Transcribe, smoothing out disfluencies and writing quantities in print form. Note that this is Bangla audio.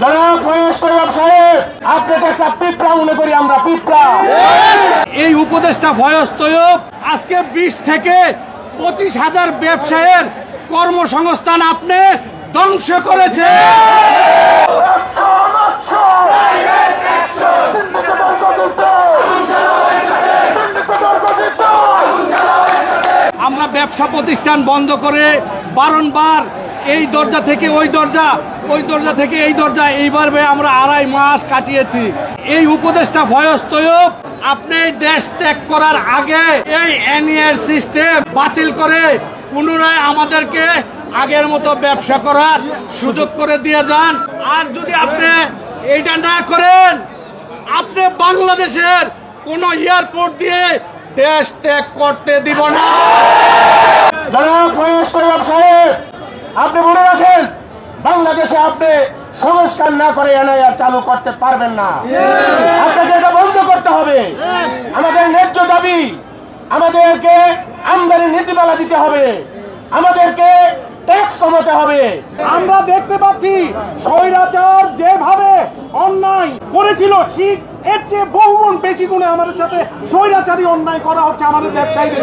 জনাব ফয়েজ তৈয়ব সাহেব, আপনাকে একটা পিঁপড়া মনে করি আমরা, পিঁপড়া। এই উপদেষ্টা ফয়েজ তৈয়ব আজকে 20 থেকে 25,000 ব্যবসায়ীর কর্মসংস্থান আপনি ধ্বংস করেছে। আমরা ব্যবসা প্রতিষ্ঠান বন্ধ করে বারংবার এই দরজা থেকে ওই দরজা, ওই দরজা থেকে এই দরজা, এইভাবে আমরা 2.5 মাস কাটিয়েছি। এই উপদেষ্টা ফয়েজ তৈয়ব আপনি দেশ ত্যাগ করার আগে এই এনইআর সিস্টেম বাতিল করে পুনরায় আমাদেরকে আগের মতো ব্যবসা করার সুযোগ করে দিয়ে যান। আর যদি আপনি এইটা না করেন, আপনি বাংলাদেশের কোন এয়ারপোর্ট দিয়ে দেশ ত্যাগ করতে দিব না। জনাব ফয়েজ তৈয়ব সাহেব, আপনি মনে রাখেন, বাংলাদেশে আপনি সংস্কার না করে এনআইআর চালু করতে পারবেন না। আপনাকে এটা বন্ধ করতে হবে। আমাদের ন্যায্য দাবি, আমাদেরকে আমদানি নীতিমালা দিতে হবে, আমাদেরকে ট্যাক্স কমাতে হবে। আমরা দেখতে পাচ্ছি স্বৈরাচার যেভাবে অন্যায় করেছিল, ঠিক এর চেয়ে বহুগুণ বেশি গুণে আমাদের সাথে স্বৈরাচারী অন্যায় করা হচ্ছে আমাদের ব্যবসায়ীদের।